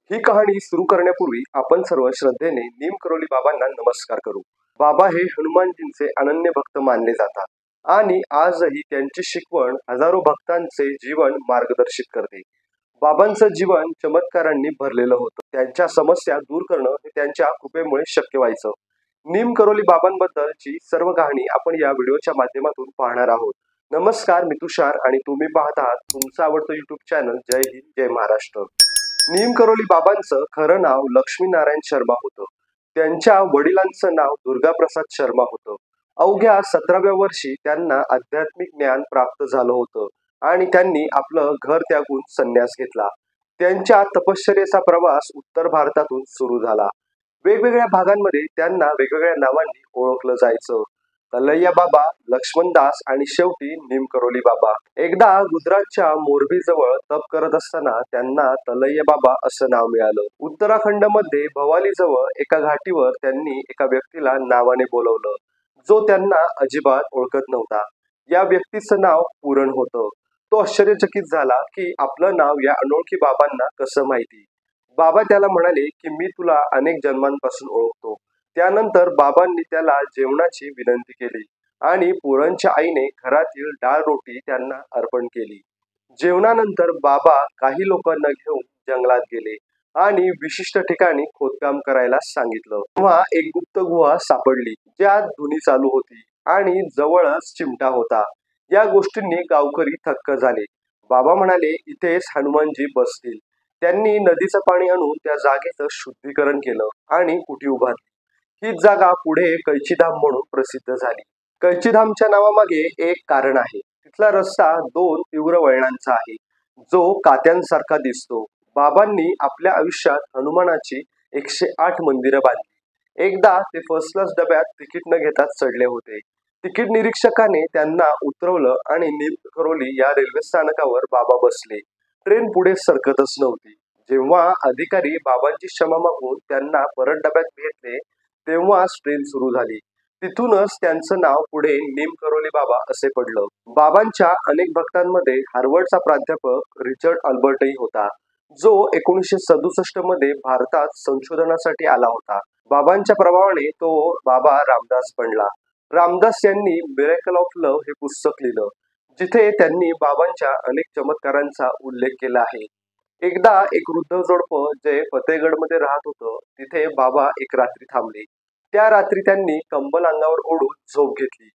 ही कहाणी सुरू करण्यापूर्वी आपण सर्व श्रद्धेने नीमकरोली बाबांना नमस्कार करू। बाबा हे हनुमानजींचे अनन्य भक्त मानले जातात आणि आजही त्यांची शिकवण हजारो भक्तांचे जीवन मार्गदर्शित करते। बाबांचं जीवन चमत्कारांनी भरलेलं होतं। त्यांच्या समस्या दूर करणं हे त्यांच्या कृपेमुळे शक्य व्हायचं। नीमकरोली बाबांबद्दलची सर्व कहाणी आपण या व्हिडिओच्या माध्यमातून पाहणार आहोत। नमस्कार, मी तुषार आणि तुम्ही पाहत आहात तुमचं आवडतं YouTube चॅनल जय हिंद जय महाराष्ट्र। नीमकरोली बाबांचं खरं नाव लक्ष्मीनारायण शर्मा होतं। त्यांच्या वडिलांचं नाव दुर्गाप्रसाद शर्मा होतं। अवघ्या 17व्या वर्षी त्यांना आध्यात्मिक ज्ञान प्राप्त झालं होतं आणि त्यांनी आपलं घर त्यागून संन्यास घेतला। त्यांच्या तपश्चर्येचा प्रवास उत्तर भारतातून सुरू झाला। वेगवेगळ्या भागांमध्ये त्यांना वेगवेगळ्या नावांनी ओळखलं जायचं। तलैया बाबा, लक्ष्मणदास आणि शेवटी नीमकरोली बाबा। एकदा गुजरातच्या मोरबी जवळ तप करत असताना त्यांना तलैया बाबा असं नाव मिळालं। उत्तराखंड मध्ये भवाली जवळ एका घाटीवर त्यांनी एका व्यक्तीला नावाने बोलवलं जो त्यांना अजिबात ओळखत नव्हता। या व्यक्तीचं नाव पूरण होतं। तो आश्चर्यचकित झाला की आपलं नाव या अनोळखी बाबांना कसं माहिती। बाबा त्याला म्हणाले की मी तुला अनेक जन्मांपासून ओळखतो। त्यानंतर बाबांनी त्याला जेवणाची विनंती केली आणि पूरणच्या आईने घरातील डाळ रोटी त्यांना अर्पण केली। जेवणानंतर बाबा काही लोकांना घेऊन जंगलात गेले आणि विशिष्ट ठिकाणी खोदकाम करायला सांगितलं। तेव्हा एक गुप्त गुहा सापडली ज्यात धुनी चालू होती आणि जवळच चिमटा होता। या गोष्टींनी गावकरी थक्क झाले। बाबा म्हणाले इथेच हनुमानजी बसतील। त्यांनी नदीचं पाणी आणून त्या जागेचं शुद्धीकरण केलं आणि कुटी उभारली। ही जागा पुढे कैचीधाम म्हणून प्रसिद्ध झाली। कैचीधामच्या नावामागे एक कारण आहे। तिथला रस्ता 2 तीव्र वळणांचा आहे जो कात्यांसारखा दिसतो। बाबांनी आपल्या आयुष्यात हनुमानाची 108 मंदिरं बांधली। एकदा ते फर्स्ट क्लास डब्यात तिकीट न घेता चढले होते। तिकीट निरीक्षकाने त्यांना उतरवलं आणि नीमकरोली या रेल्वे स्थानकावर बाबा बसले। ट्रेन पुढे सरकतच नव्हती। जेव्हा अधिकारी बाबांची क्षमा मागून त्यांना परत डब्यात घेतले तेव्हाच ट्रेन सुरू झाली। तिथूनच त्यांचं नाव पुढे नीमकरोली बाबा असे पडलं। बाबांच्या अनेक भक्तांमध्ये हार्वर्डचा प्राध्यापक रिचर्ड अल्बर्टही होता जो 1967 मध्ये भारतात संशोधनासाठी आला होता। बाबांच्या प्रभावाने तो बाबा रामदास बनला। रामदास यांनी मिरेकल ऑफ लव्ह हे पुस्तक लिहिलं जिथे त्यांनी बाबांच्या अनेक चमत्कारांचा उल्लेख केला आहे। एकदा एक वृद्ध जोडपं जे फतेहगडमध्ये राहत होतं तिथे बाबा एक रात्री थांबले। त्या रात्री त्यांनी कंबल अंगावर ओढून झोप घेतली।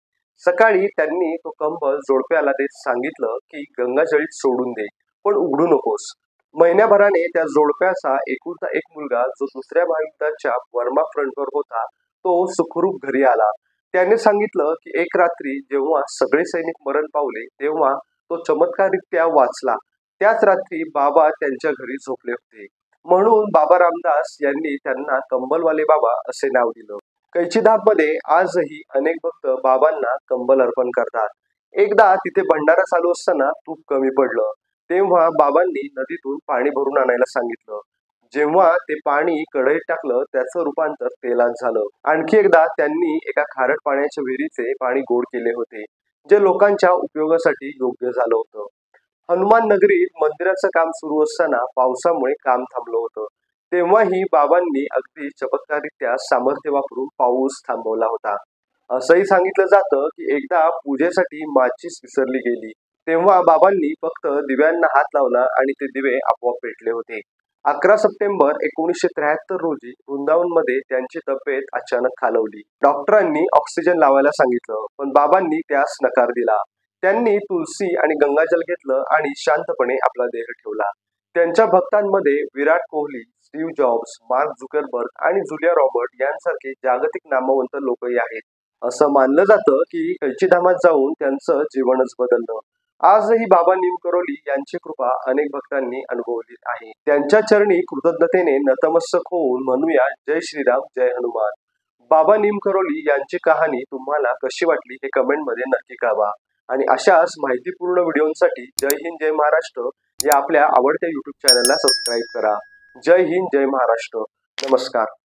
सकाळी त्यांनी तो कंबल जोडप्याला देत सांगितलं की गंगाजळीत सोडून दे पण उघडू नकोस। महिन्याभराने त्या जोडप्याचा एकुलता एक मुलगा जो दुसऱ्या महायुद्धाच्या बर्मा फ्रंटवर होता तो सुखरूप घरी आला। त्याने सांगितलं की एक रात्री जेव्हा सगळे सैनिक मरण पावले तेव्हा तो चमत्कारित्या वाचला। त्याच रात्री बाबा त्यांच्या घरी झोपले होते म्हणून बाबा रामदास यांनी त्यांना कंबलवाले बाबा असे नाव दिलं। कैचीधाम मध्ये आजही अनेक भक्त बाबांना कंबल अर्पण करतात। एकदा तिथे भंडारा चालू असताना तूप कमी पडलं तेव्हा बाबांनी नदीतून पाणी भरून आणायला सांगितलं। जेव्हा ते पाणी कढईत टाकलं त्याचं रूपांतर तेलात झालं। आणखी एकदा त्यांनी एका खारट पाण्याच्या विहिरीचे पाणी गोड केले होते जे लोकांच्या उपयोगासाठी योग्य झालं होतं। हनुमान नगरीत मंदिराचं काम सुरू असताना पावसामुळे काम थांबलं होतं। तेव्हाही बाबांनी अगदी चमत्कारित्या सामर्थ्य वापरून पाऊस थांबवला होता। असंही सांगितलं जातं की एकदा पूजेसाठी माचीस विसरली गेली तेव्हा बाबांनी फक्त दिव्यांना हात लावला आणि ते दिवे आपोआप पेटले होते। 11 सप्टेंबर 1973 रोजी वृंदावन मध्ये त्यांची तब्येत अचानक खालावली। डॉक्टरांनी ऑक्सिजन लावायला सांगितलं पण बाबांनी त्यास नकार दिला। त्यांनी तुलसी आणि गंगाजल घेतलं आणि शांतपणे आपला देह ठेवला। त्यांच्या भक्तांमध्ये Virat Kohli, Steve Jobs, Mark Zuckerberg आणि जुलिया रॉबर्ट यांसारखे जागतिक नामवंत लोकही आहेत। असं मानलं जातं की कैचीधामात जाऊन त्यांचं जीवनच बदललं। आजही बाबा नीमकरोली यांची कृपा अनेक भक्तांनी अनुभवली आहे। त्यांच्या चरणी कृतज्ञतेने नतमस्तक होऊन म्हणूया जय श्रीराम जय हनुमान। बाबा नीमकरोली यांची कहाणी तुम्हाला कशी वाटली हे कमेंट मध्ये नक्की कळवा आणि अशाच माहितीपूर्ण व्हिडिओंसाठी जय हिंद जय महाराष्ट्र या आपल्या आवडत्या YouTube चॅनलला सबस्क्राईब करा। जय हिंद जय महाराष्ट्र। नमस्कार।